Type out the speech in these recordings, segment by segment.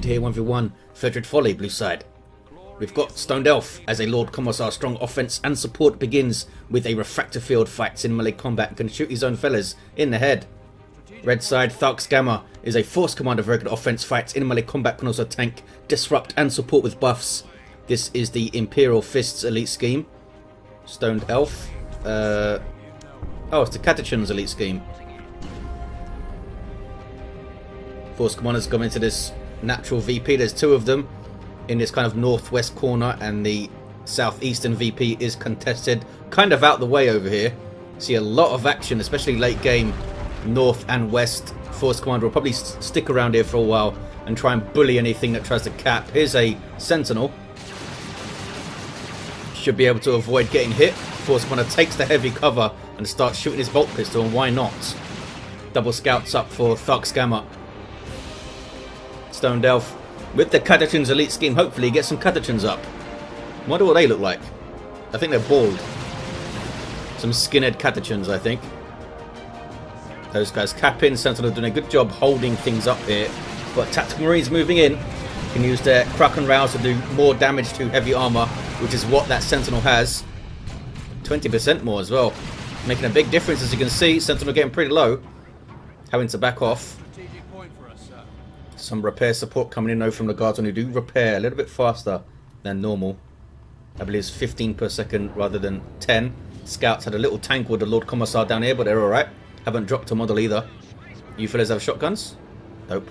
Tainted here 1v1, Fedrid Folly, blue side. We've got Stoned Elf as a Lord Commissar. Strong offense and support begins with a refractor field, fights in melee combat and can shoot his own fellas in the head. Red side, Tharx Gamma is a force commander, very good offense, fights in melee combat, can also tank, disrupt and support with buffs. This is the Imperial Fist's elite scheme. Stoned Elf. Oh, it's the Catachan's elite scheme. Force commanders come into this natural VP. There's two of them in this kind of northwest corner, and the southeastern VP is contested kind of out the way over here. See a lot of action, especially late game. North and west force commander will probably stick around here for a while and try and bully anything that tries to cap. Here's a sentinel. Should be able to avoid getting hit. Force commander takes the heavy cover and starts shooting his bolt pistol, and why not? Double scouts up for Tharx Gamma. Stoned Elf with the Catachan's elite scheme. Hopefully get some Catachans up. Wonder what they look like. I think they're bald. Some skinhead Catachans, I think. Those guys cap in. Sentinel doing a good job holding things up here. But Tactical Marines moving in. Can use their Kraken Rouse to do more damage to heavy armor, which is what that Sentinel has. 20% more as well. Making a big difference, as you can see. Sentinel getting pretty low. Having to back off. Some repair support coming in though from the guardsmen who do repair a little bit faster than normal. I believe it's 15 per second rather than 10. Scouts had a little tank with the Lord Commissar down here, but they're alright. Haven't dropped a model either. You fellas have shotguns? Nope.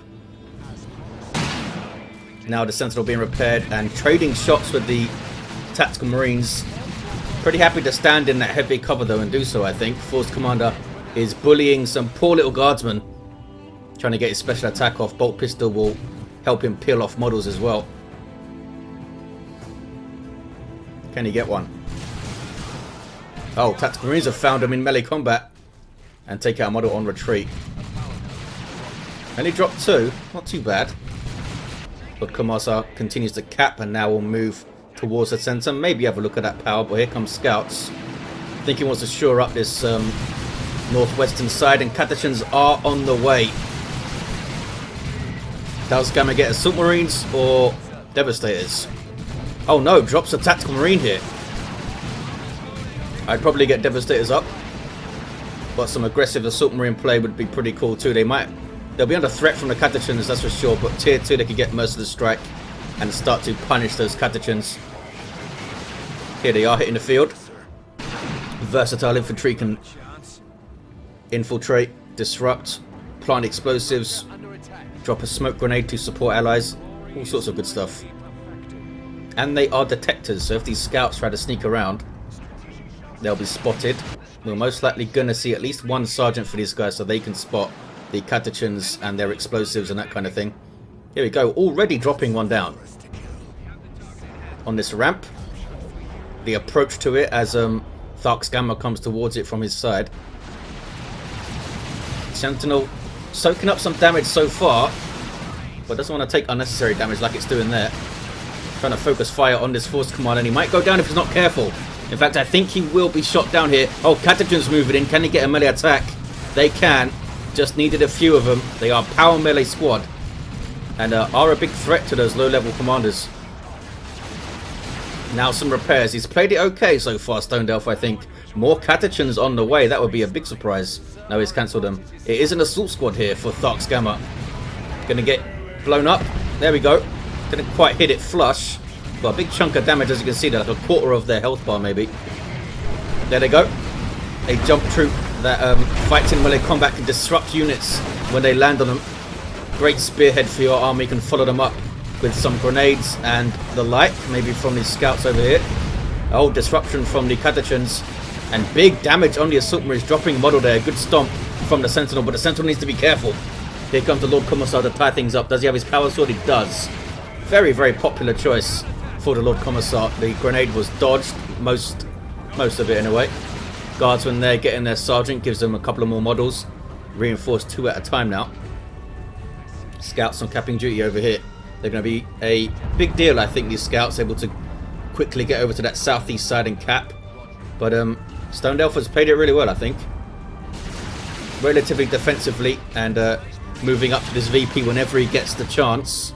Now the Sentinel being repaired and trading shots with the Tactical Marines. Pretty happy to stand in that heavy cover though and do so, I think. Force Commander is bullying some poor little guardsmen, trying to get his special attack off. Bolt pistol will help him peel off models as well. Can he get one? Oh, Tactical Marines have found him in melee combat and take out a model on retreat. And he dropped two. Not too bad. But Commissar continues to cap and now will move towards the center. Maybe have a look at that power, but here comes scouts. I think he wants to shore up this northwestern side, and Catachans are on the way. Does Gamma get Assault Marines or Devastators? Oh no, drops a Tactical Marine here. I'd probably get Devastators up, but some aggressive Assault Marine play would be pretty cool too. They'll be under threat from the Catachans, that's for sure, but tier 2 they could get Merciless Strike and start to punish those Catachans. Here they are hitting the field. Versatile infantry can infiltrate, disrupt, plant explosives, drop a smoke grenade to support allies, all sorts of good stuff. And they are detectors, so if these scouts try to sneak around, they'll be spotted. We're most likely going to see at least one sergeant for these guys so they can spot the Catachans and their explosives and that kind of thing. Here we go, already dropping one down on this ramp. The approach to it as Tharx Gamma comes towards it from his side. Sentinel soaking up some damage so far, but doesn't want to take unnecessary damage like it's doing there. Trying to focus fire on this force commander, and he might go down if he's not careful. In fact, I think he will be shot down here. Oh, Catachan's moving in. Can he get a melee attack? They can. Just needed a few of them. They are power melee squad and are a big threat to those low-level commanders. Now some repairs. He's played it okay so far, Stoned Elf, I think. More Catachans on the way. That would be a big surprise. No, he's cancelled them. It is an assault squad here for Tharx Gamma. Gonna get blown up. There we go. Didn't quite hit it flush. But a big chunk of damage, as you can see. They're like a quarter of their health bar, maybe. There they go. A jump troop that fights in melee combat can disrupt units when they land on them. Great spearhead for your army. You can follow them up with some grenades and the like, maybe from these scouts over here. Oh, disruption from the Catachans. And big damage on the Assault Marines, dropping a model there. Good stomp from the Sentinel, but the Sentinel needs to be careful. Here comes the Lord Commissar to tie things up. Does he have his power sword? He does. Very, very popular choice for the Lord Commissar. The grenade was dodged, most of it anyway. Guardsmen there getting their sergeant, gives them a couple of more models. Reinforced 2 at a time now. Scouts on capping duty over here. They're going to be a big deal, I think, these scouts, able to quickly get over to that southeast side and cap. But Stoned Elf has played it really well, I think. Relatively defensively and moving up to this VP whenever he gets the chance.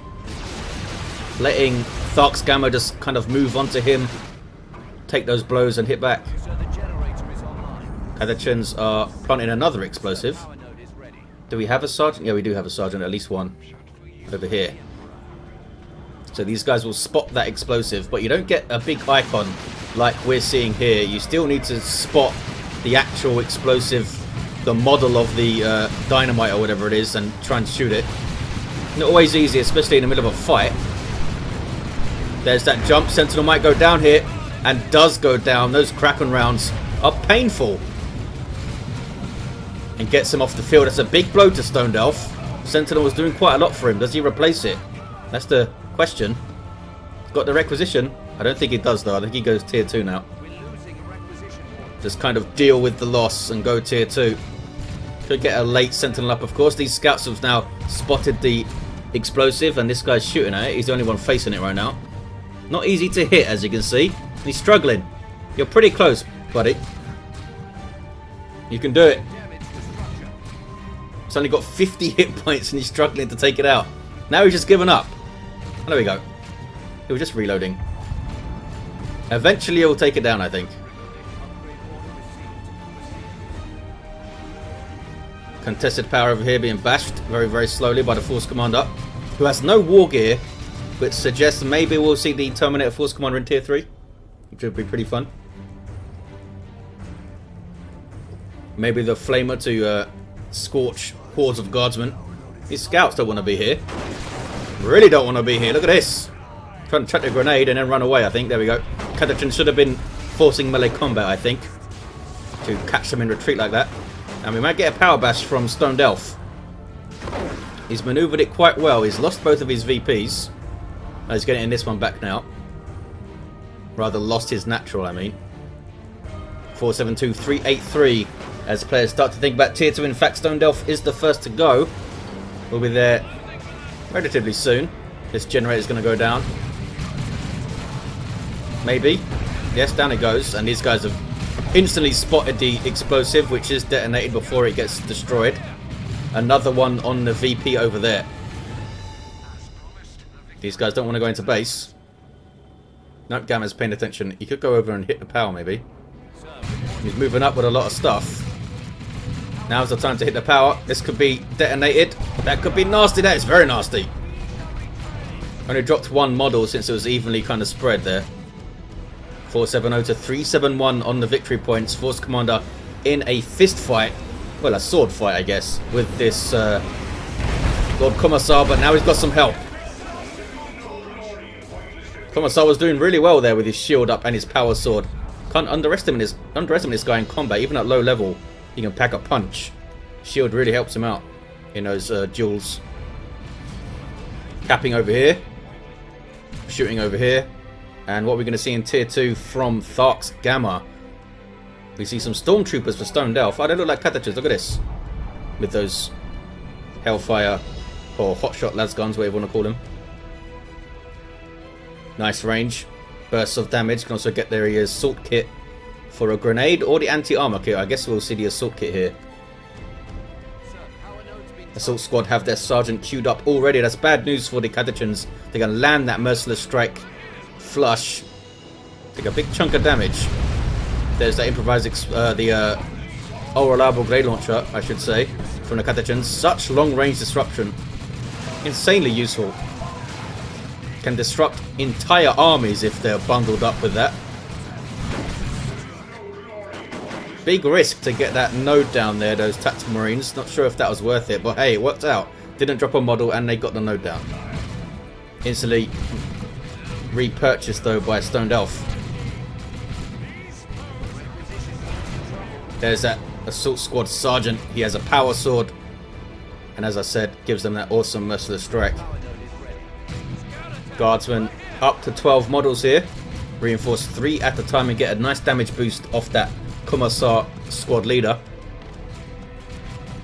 letting Tharx Gamma just kind of move onto him, take those blows and hit back. Catachans are planting another explosive. Do we have a sergeant? Yeah, we do have a sergeant, at least one over here. So these guys will spot that explosive, but you don't get a big icon like we're seeing here. You still need to spot the actual explosive, the model of the dynamite or whatever it is, and try and shoot it. Not always easy, especially in the middle of a fight. There's that jump. Sentinel might go down here, and does go down. Those Kraken rounds are painful. And gets him off the field. That's a big blow to Stone Delph. Sentinel was doing quite a lot for him. Does he replace it? That's the question. He's got the requisition. I don't think he does though. I think he goes tier 2 now. Just kind of deal with the loss and go tier 2. Could get a late Sentinel up, of course. These scouts have now spotted the explosive, and this guy's shooting at it. He's the only one facing it right now. Not easy to hit, as you can see. He's struggling. You're pretty close, buddy. You can do it. He's only got 50 hit points and he's struggling to take it out. Now he's just given up. Oh, there we go. He was just reloading. Eventually he'll take it down, I think. Contested power over here being bashed very, very slowly by the Force Commander, who has no war gear, which suggests maybe we'll see the Terminator Force Commander in tier 3, which would be pretty fun. Maybe the Flamer to scorch hordes of guardsmen. These scouts don't want to be here. Really don't want to be here. Look at this. Trying to chuck a grenade and then run away, I think. There we go. Catachan should have been forcing melee combat, I think, to catch them in retreat like that. And we might get a power bash from Stone Delph. He's manoeuvred it quite well. He's lost both of his VPs. Oh, he's getting this one back now. Rather lost his natural, I mean. 472-383. As players start to think about tier 2, in fact, Stone Delph is the first to go. We'll be there relatively soon. This generator's going to go down. Maybe. Yes, down it goes. And these guys have instantly spotted the explosive, which is detonated before it gets destroyed. Another one on the VP over there. These guys don't want to go into base. Nope, Gamma's paying attention. He could go over and hit the power, maybe. He's moving up with a lot of stuff. Now's the time to hit the power. This could be detonated. That could be nasty. That is very nasty. Only dropped one model since it was evenly kind of spread there. 470 to 371 on the victory points. Force Commander in a fist fight. Well, a sword fight, I guess, with this Lord Commissar, but now he's got some help. Commissar was doing really well there with his shield up and his power sword. Can't underestimate this guy in combat. Even at low level, he can pack a punch. Shield really helps him out in those duels. Capping over here. Shooting over here. And what we're going to see in tier 2 from Tharx Gamma. We see some stormtroopers for Stone Delph. Oh, they look like Catachans. Look at this. With those Hellfire or Hotshot lasguns, whatever you want to call them. Nice range. Bursts of damage. Can also get their assault kit for a grenade or the anti-armor kit. I guess we'll see the assault kit here. Assault squad have their sergeant queued up already. That's bad news for the Catachans. They're going to land that merciless strike flush. Take a big chunk of damage. There's that improvised, the all-reliable grenade launcher, I should say, from the Catachans. Such long-range disruption. Insanely useful. Can disrupt entire armies if they're bundled up with that. Big risk to get that node down there, those tactical marines. Not sure if that was worth it, but hey, it worked out. Didn't drop a model and they got the node down. Instantly repurchased though by Stone Delph. There's that assault squad sergeant. He has a power sword. And as I said, gives them that awesome merciless strike. Guardsmen up to 12 models here. Reinforce 3 at a time and get a nice damage boost off that Commissar squad leader.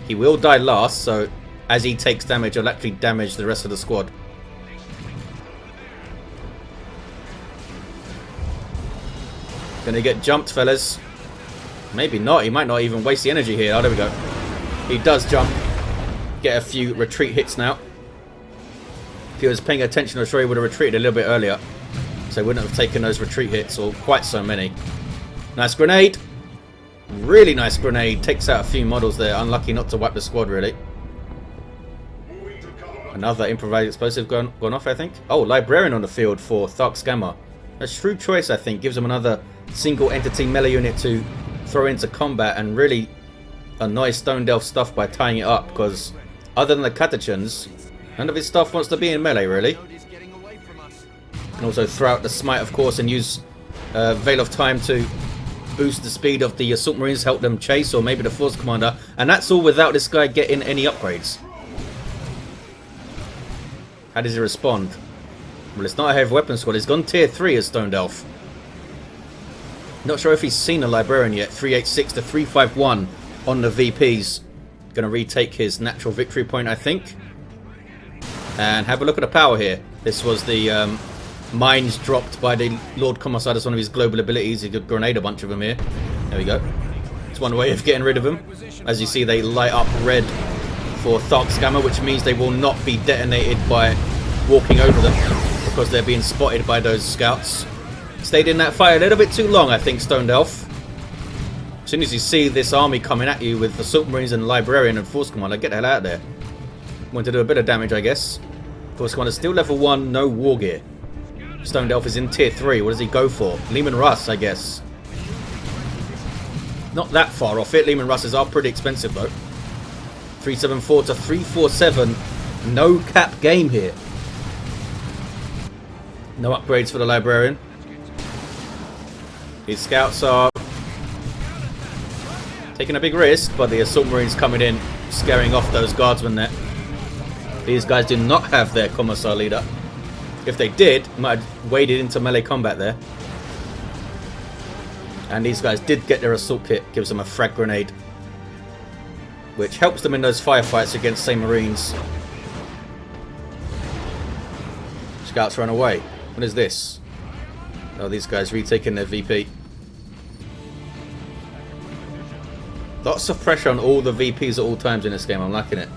He will die last, so as he takes damage, he'll actually damage the rest of the squad. Gonna get jumped, fellas. Maybe not. He might not even waste the energy here. Oh, there we go. He does jump. Get a few retreat hits now. he was paying attention, I'm sure he would have retreated a little bit earlier. So he wouldn't have taken those retreat hits, or quite so many. Nice grenade. Really nice grenade. Takes out a few models there. Unlucky not to wipe the squad, really. Another improvised explosive gone off, I think. Oh, Librarian on the field for Tharx Gamma. A shrewd choice, I think. Gives him another single entity melee unit to throw into combat and really annoy Stone Delph stuff by tying it up, because other than the Catachans, none of his stuff wants to be in melee, really. Can also throw out the Smite, of course, and use Veil of Time to boost the speed of the Assault Marines, help them chase, or maybe the Force Commander. And that's all without this guy getting any upgrades. How does he respond? Well, it's not a heavy weapon squad. He's gone tier 3 as Stone Delph. Not sure if he's seen a Librarian yet. 386 to 351 on the VPs. Going to retake his natural victory point, I think. And have a look at the power here. This was the mines dropped by the Lord Commissar. That's one of his global abilities. He could grenade a bunch of them here. There we go. It's one way of getting rid of them. As you see, they light up red for Tharx Gamma, which means they will not be detonated by walking over them, because they're being spotted by those scouts. Stayed in that fight a little bit too long, I think, Stone Delph. As soon as you see this army coming at you with the Assault Marines and Librarian and Force Commander, get the hell out of there. Want to do a bit of damage, I guess. Force Commander still level 1, no war gear. Stone Delph is in tier 3. What does he go for? Lehman Russ, I guess. Not that far off it. Lehman Russes are pretty expensive, though. 374 to 347. No cap game here. No upgrades for the Librarian. His scouts are taking a big risk, but the Assault Marines coming in, scaring off those guardsmen there. These guys do not have their Commissar leader. If they did, might have waded into melee combat there. And these guys did get their assault kit, gives them a frag grenade, which helps them in those firefights against, say, Marines. Scouts run away. What is this? Oh, these guys retaking their VP. Lots of pressure on all the VPs at all times in this game. I'm liking it.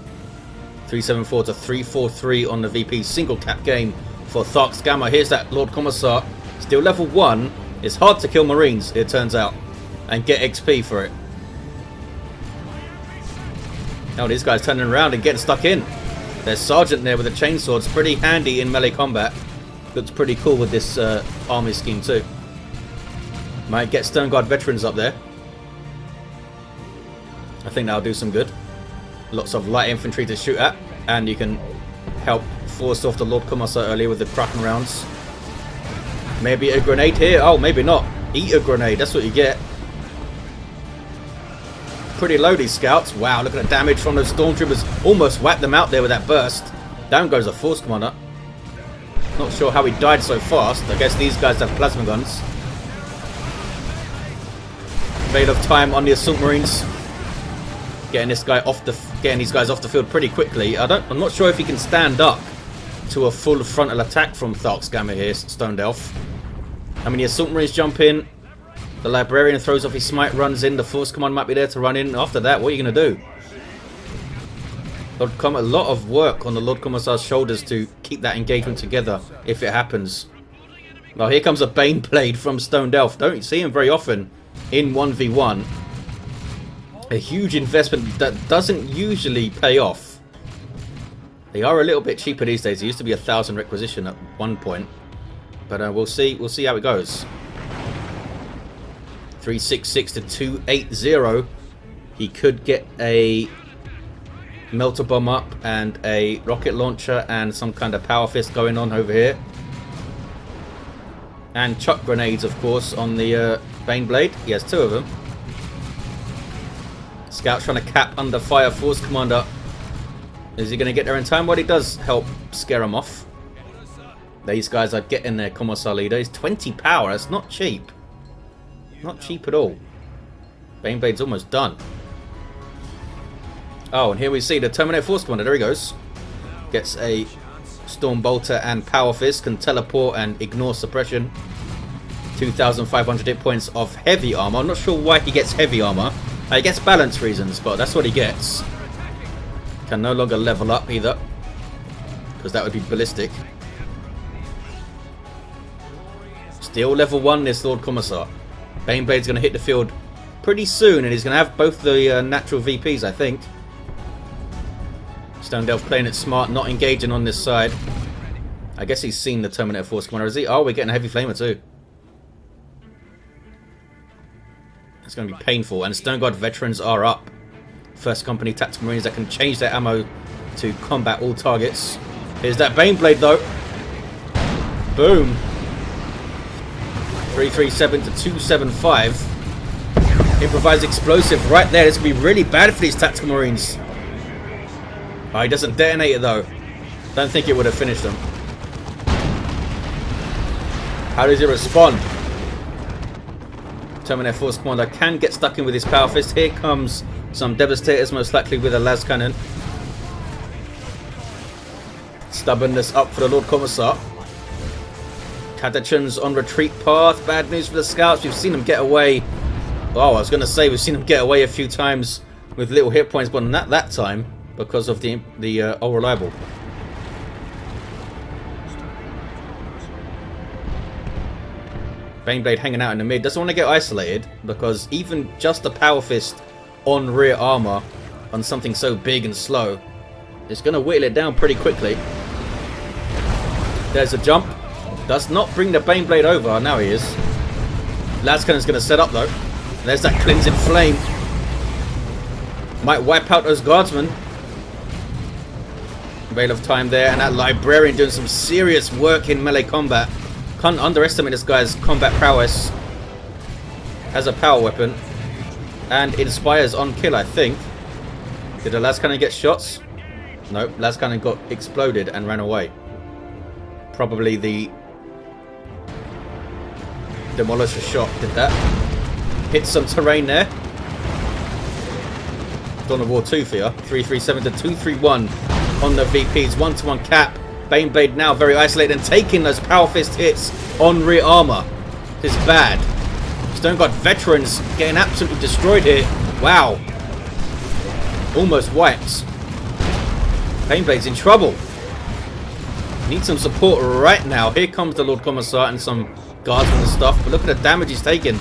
374 to 343 on the VP. Single cap game for Tharx Gamma. Here's that Lord Commissar. Still level 1. It's hard to kill Marines, it turns out, and get XP for it. Now these guys turning around and getting stuck in. There's Sergeant there with a chainsaw. It's pretty handy in melee combat. Looks pretty cool with this army scheme too. Might get Stone Guard veterans up there. I think that'll do some good. Lots of light infantry to shoot at, and you can help force off the Lord Commissar earlier with the Kraken rounds. Maybe a grenade here. Oh, maybe not. Eat a grenade. That's what you get. Pretty low, these scouts. Wow, look at the damage from those stormtroopers. Almost wiped them out there with that burst. Down goes a Force Commander. Not sure how he died so fast. I guess these guys have plasma guns. Veil of Time on the Assault Marines. Getting these guys off the field pretty quickly. I'm not sure if he can stand up to a full frontal attack from Tharx Gamma here, Stone Delph. I mean, the Assault Marines jump in. The Librarian throws off his Smite, runs in. The Force Command might be there to run in. After that, what are you going to do? There'll come a lot of work on the Lord Commissar's shoulders to keep that engagement together if it happens. Well, here comes a Baneblade from Stone Delph. Don't see him very often in 1v1. A huge investment that doesn't usually pay off. They are a little bit cheaper these days. It used to be 1,000 requisition at one point. But we'll see how it goes. 366 to 280. He could get a melter bomb up and a rocket launcher and some kind of power fist going on over here. And chuck grenades, of course, on the Baneblade. He has 2 of them. Scout's trying to cap under fire. Force Commander. Is he going to get there in time? Well, he does help scare him off. These guys are getting their Commissar leader. He's 20 power. That's not cheap. Not cheap at all. Baneblade's almost done. Oh, and here we see the Terminator Force Commander. There he goes. Gets a Storm Bolter and Power Fist. Can teleport and ignore suppression. 2,500 hit points of heavy armor. I'm not sure why he gets heavy armor. He gets balance reasons, but that's what he gets. Can no longer level up either. because that would be ballistic. Still level 1 this Lord Commissar. Baneblade's going to hit the field pretty soon, and he's going to have both the natural VPs, I think. Stone Delph playing it smart, not engaging on this side. I guess he's seen the Terminator Force Commander, is he? Oh, we're getting a heavy flamer too. It's going to be painful, and Stone Guard veterans are up. First Company Tactical Marines that can change their ammo to combat all targets. Here's that Baneblade though. Boom. 337 to 275. Improvised explosive right there. This could be really bad for these Tactical Marines. Oh, he doesn't detonate it though. Don't think it would have finished them. How does he respond? Terminator Force Commander can get stuck in with his Power Fist. Here comes some Devastators, most likely with a las cannon. Stubbornness up for the Lord Commissar. Catachan's on retreat path. Bad news for the scouts. We've seen them get away. Oh, I was going to say we've seen them get away a few times with little hit points, but not that time because of the unreliable. Baneblade hanging out in the mid. Doesn't want to get isolated because even just a Power Fist on rear armor on something so big and slow is going to whittle it down pretty quickly. There's a jump. Does not bring the Baneblade over. Now he is. Lascannon's going to set up though. There's that cleansing flame. Might wipe out those guardsmen. Veil of Time there, and that Librarian doing some serious work in melee combat. Can't underestimate this guy's combat prowess. Has a power weapon and inspires on kill, I think. Did the lascannon get shots? Nope, lascannon got exploded and ran away. Probably the demolisher shot did that. Hit some terrain there. Dawn of War 2 for you. 337 to 231 on the VPs. 1-to-1 cap. Baneblade now very isolated and taking those Power Fist hits on rear armor. This is bad. Stone Guard veterans getting absolutely destroyed here. Wow. Almost wiped. Baneblade's in trouble. Needs some support right now. Here comes the Lord Commissar and some guardsmen and stuff. But look at the damage he's taken.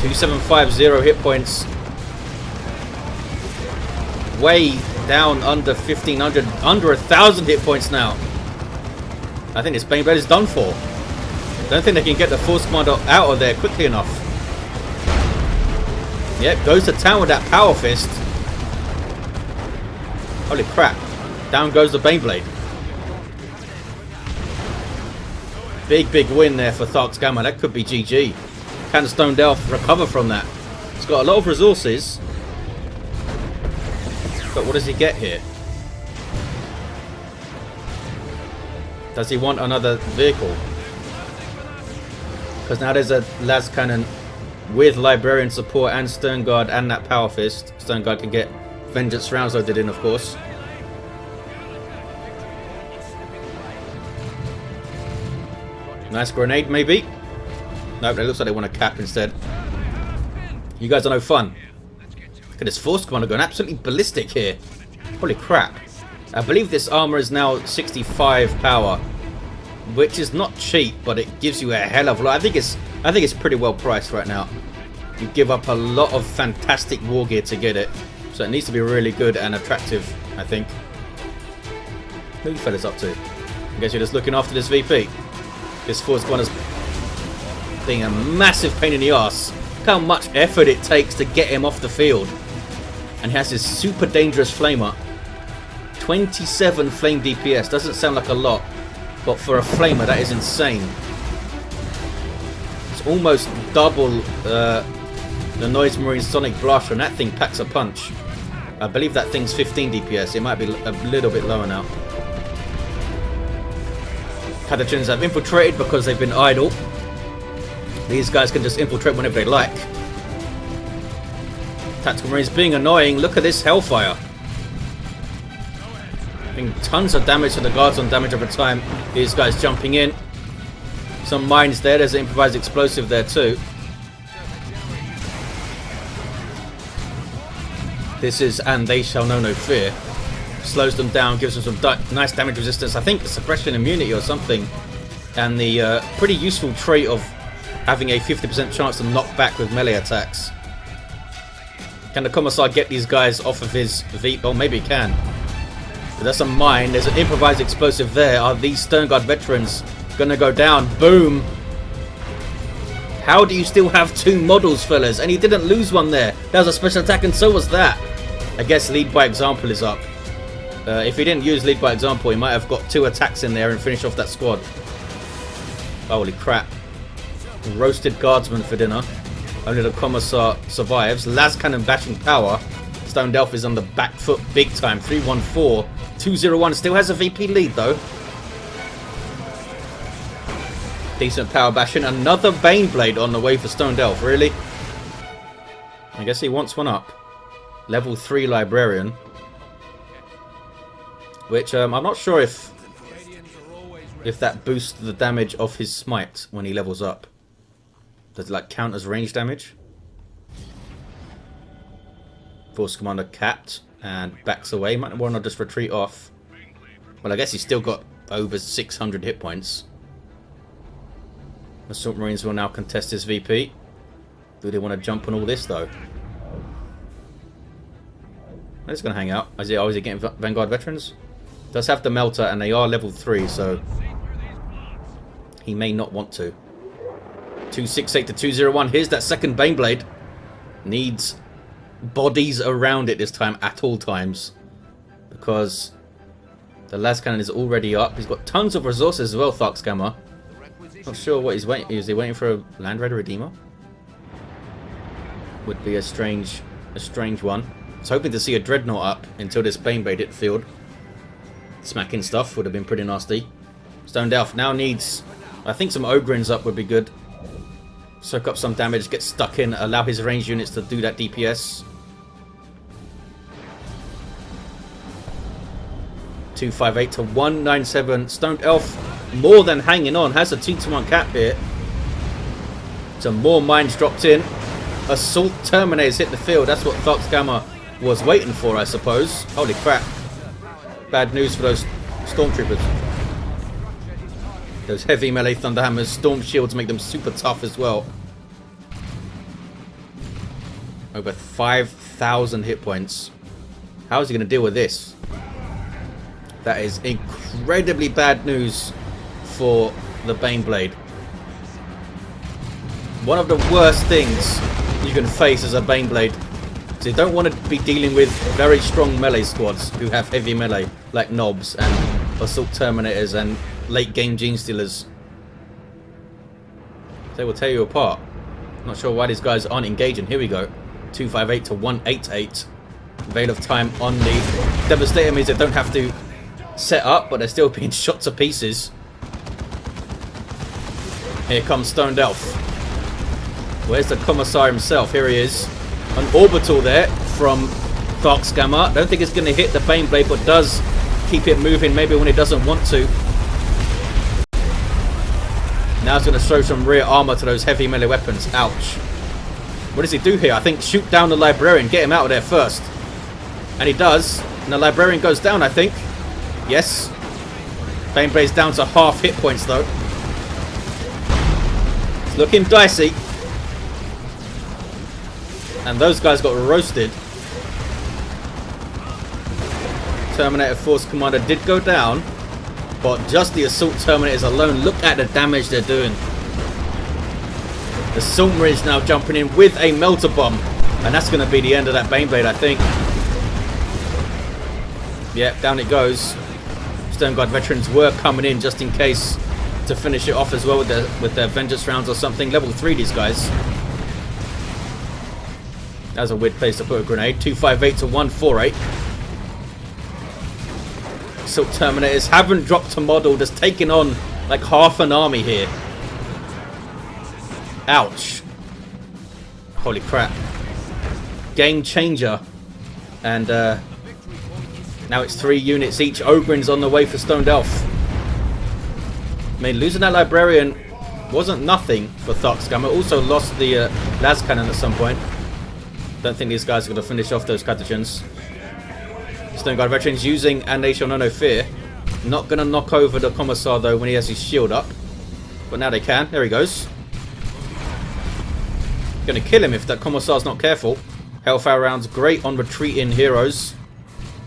2750 hit points. Way down under 1500, under 1000 hit points now. I think this Baneblade is done for. Don't think they can get the Force Commander out of there quickly enough. Yep, goes to town with that Power Fist. Holy crap. Down goes the Baneblade. Big win there for Tharx Gamma. That could be GG. Can Stone Delph recover from that? He's got a lot of resources. But what does he get here? Does he want another vehicle? Because now there's a las cannon with Librarian support and Stern Guard and that Power Fist. Stern Guard can get Vengeance rounds loaded in, of course. Nice grenade, maybe? Nope, it looks like they want a cap instead. You guys are no fun. Look at this Force Commander going absolutely ballistic here. Holy crap. I believe this armor is now 65 power, which is not cheap, but it gives you a hell of a lot. I think it's pretty well priced right now. You give up a lot of fantastic war gear to get it, so it needs to be really good and attractive, I think. Who are you fellas up to? I guess you're just looking after this VP. This Force Commander's being a massive pain in the ass. Look how much effort it takes to get him off the field. And he has this super dangerous flamer. 27 flame DPS. Doesn't sound like a lot, but for a flamer that is insane. It's almost double the Noise Marine Sonic Blaster, and that thing packs a punch. I believe that thing's 15 DPS. It might be a little bit lower now. Catachans have infiltrated because they've been idle. These guys can just infiltrate whenever they like. Tactical Marines being annoying. Look at this Hellfire. Doing tons of damage to the guards on damage over time. These guys jumping in. Some mines there. There's an improvised explosive there too. This is And They Shall Know No Fear. slows them down, gives them some nice damage resistance. I think suppression immunity or something, and the pretty useful trait of having a 50% chance to knock back with melee attacks. Can the Commissar get these guys off of his V? Oh, maybe he can. But that's a mine. There's an improvised explosive there. Are these Sternguard veterans gonna go down? Boom! How do you still have 2 models, fellas? And he didn't lose one there. That was a special attack, and so was that. I guess lead by example is up. If he didn't use lead by example, he might have got 2 attacks in there and finished off that squad. Holy crap. Roasted guardsman for dinner. Only the Commissar survives. Las Cannon bashing power. Stone Delph is on the back foot big time. 314. 201. Still has a VP lead though. Decent power bashing. Another Baneblade on the way for Stone Delph. Really? I guess he wants one up. Level 3 Librarian. Which I'm not sure if that boosts the damage of his smite when he levels up. Does it like count as range damage? Force Commander capped and backs away. Might want to just retreat off. Well, I guess he's still got over 600 hit points. Assault Marines will now contest his VP. Do they want to jump on all this though? I'm just going to hang out. Is he getting Vanguard veterans? Does have the melter and they are level 3, so he may not want to. 268 to 201. Here's that second Baneblade. Needs bodies around it this time at all times, because the las cannon is already up. He's got tons of resources as well, Tharx Gamma. Not sure what he's waiting. Is he waiting for a Land Raider Redeemer? Would be a strange one. I was hoping to see a Dreadnought up until this Baneblade hit the field. Smacking stuff would have been pretty nasty. Stone Delph now needs, I think, some Ogrins up would be good. Soak up some damage, get stuck in, allow his ranged units to do that DPS. 258 to 197. Stone Elf more than hanging on. Has a 2-to-1 cap here. Some more mines dropped in. Assault Terminators hit the field. That's what Tharx Gamma was waiting for, I suppose. Holy crap. Bad news for those Stormtroopers. Those heavy melee Thunderhammers. Storm Shields make them super tough as well. Over 5,000 hit points. How is he going to deal with this? That is incredibly bad news for the Baneblade. One of the worst things you can face as a Baneblade. So you don't want to be dealing with very strong melee squads who have heavy melee, like Knobs and Assault Terminators and late game Gene Stealers. They will tear you apart. Not sure why these guys aren't engaging. Here we go. 258 to 188. Veil of Time on the Devastator means they don't have to set up, but they're still being shot to pieces. Here comes Stone Delph. Where's the Commissar himself? Here he is. An orbital there from Tharx Gamma. Don't think it's going to hit the Baneblade, but does keep it moving maybe when it doesn't want to. Now it's going to show some rear armor to those heavy melee weapons. Ouch. What does he do here? I think shoot down the Librarian. Get him out of there first. And he does. And the Librarian goes down, I think. Yes. Baneblade's down to half hit points, though. It's looking dicey. And those guys got roasted. Terminator Force Commander did go down. But just the Assault Terminators alone, look at the damage they're doing. The Assault Marines now jumping in with a Melter Bomb. And that's going to be the end of that Baneblade, I think. Yep, down it goes. Sternguard veterans were coming in just in case to finish it off as well with their Vengeance rounds or something. Level 3, these guys. That was a weird place to put a grenade. 258 to 148. Assault Terminators haven't dropped to model, just taking on like half an army here. Ouch. Holy crap. Game changer. And now it's 3 units each. Ogrin's on the way for Stone Delph. I mean, losing that Librarian wasn't nothing for Tharx Gamma. Also lost the las cannon at some point. Don't think these guys are going to finish off those Catachans. Stone Guard veterans using and they shall know no fear. Not going to knock over the Commissar though when he has his shield up. But now they can. There he goes. Going to kill him if that Commissar's not careful. Hellfire rounds great on retreating heroes.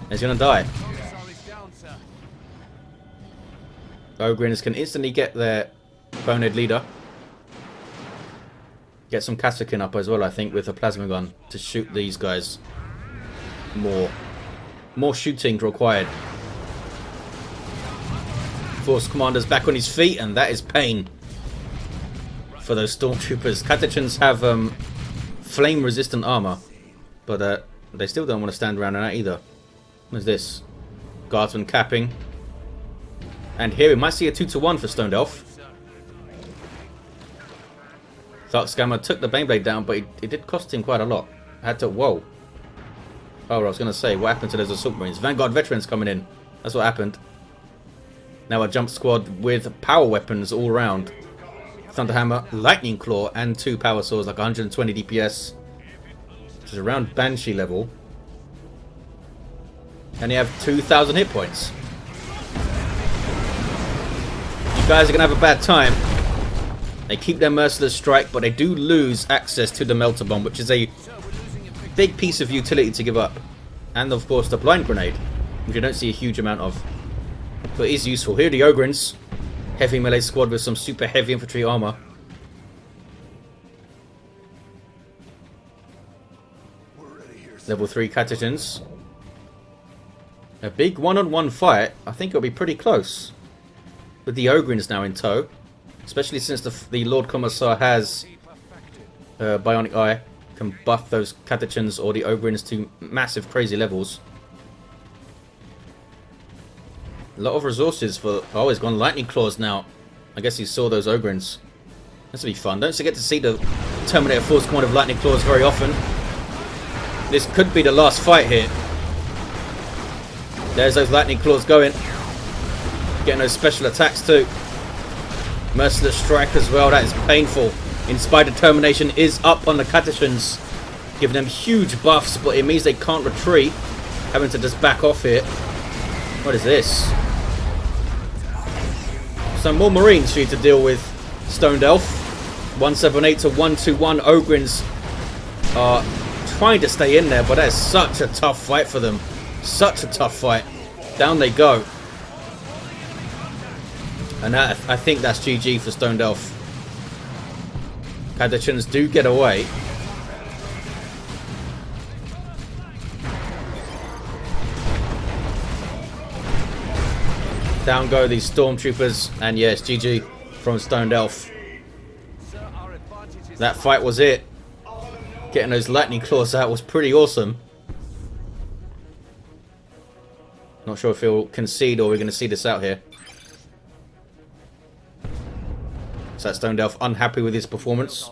He's going to die. Ogryns can instantly get their bonehead leader. Get some Catachan up as well, I think, with a plasma gun to shoot these guys. More shooting required. Force commander's back on his feet, and that is pain for those stormtroopers. Catachans have flame resistant armor, but they still don't want to stand around in that either. What is this? Guardsman capping. And here we might see a 2-to-1 for Stoned Elf. Tharx Gamma took the Baneblade down, but it did cost him quite a lot. Had to... Whoa. Oh, I was going to say, what happened to those Assault Marines? Vanguard veterans coming in. That's what happened. Now a jump squad with power weapons all around. Thunderhammer, Lightning Claw, and 2 power swords, like 120 DPS. Which is around Banshee level. And you have 2,000 hit points. You guys are going to have a bad time. They keep their Merciless Strike, but they do lose access to the Melter Bomb, which is a big piece of utility to give up. And of course the Blind Grenade, which you don't see a huge amount of. But is useful. Here are the Ogryns. Heavy melee squad with some super heavy infantry armor. Level 3 Catachans. A big one-on-one fight. I think it'll be pretty close. With the Ogryns now in tow. Especially since the Lord Commissar has Bionic Eye. Can buff those Catachans or the Ogryns to massive crazy levels. A lot of resources for... Oh, he's gone Lightning Claws now. I guess he saw those Ogryns. This will be fun. Don't forget to see the Terminator Force Command of Lightning Claws very often. This could be the last fight here. There's those Lightning Claws going. Getting those special attacks too. Merciless Strike as well. That is painful. Inspired Determination is up on the Catachans. Giving them huge buffs, but it means they can't retreat. Having to just back off here. What is this? Some more Marines for you to deal with, Stoned Elf. 178 to 121. Ogryns are trying to stay in there, but that is such a tough fight for them. Such a tough fight. Down they go. And that, I think that's GG for Stoned Elf. Catachans do get away. Down go these stormtroopers, and yes, GG from Stoned Elf. That fight was it. Getting those Lightning Claws out was pretty awesome. Not sure if he'll concede or we're going to see this out here. So that Stoned Elf unhappy with his performance.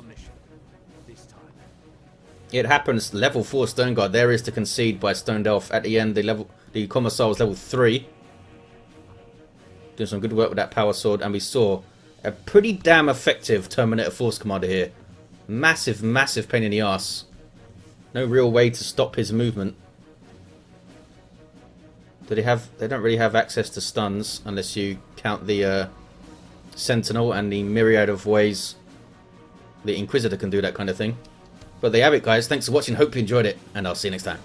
It happens. Level 4 Stone Guard. There is to concede by Stoned Elf at the end. The Commissar was level 3. Doing some good work with that power sword, and we saw a pretty damn effective Terminator Force Commander here. Massive, massive pain in the ass. No real way to stop his movement. Do they have? They don't really have access to stuns unless you count the Sentinel and the myriad of ways the Inquisitor can do that kind of thing. But they have it, guys. Thanks for watching. Hope you enjoyed it, and I'll see you next time.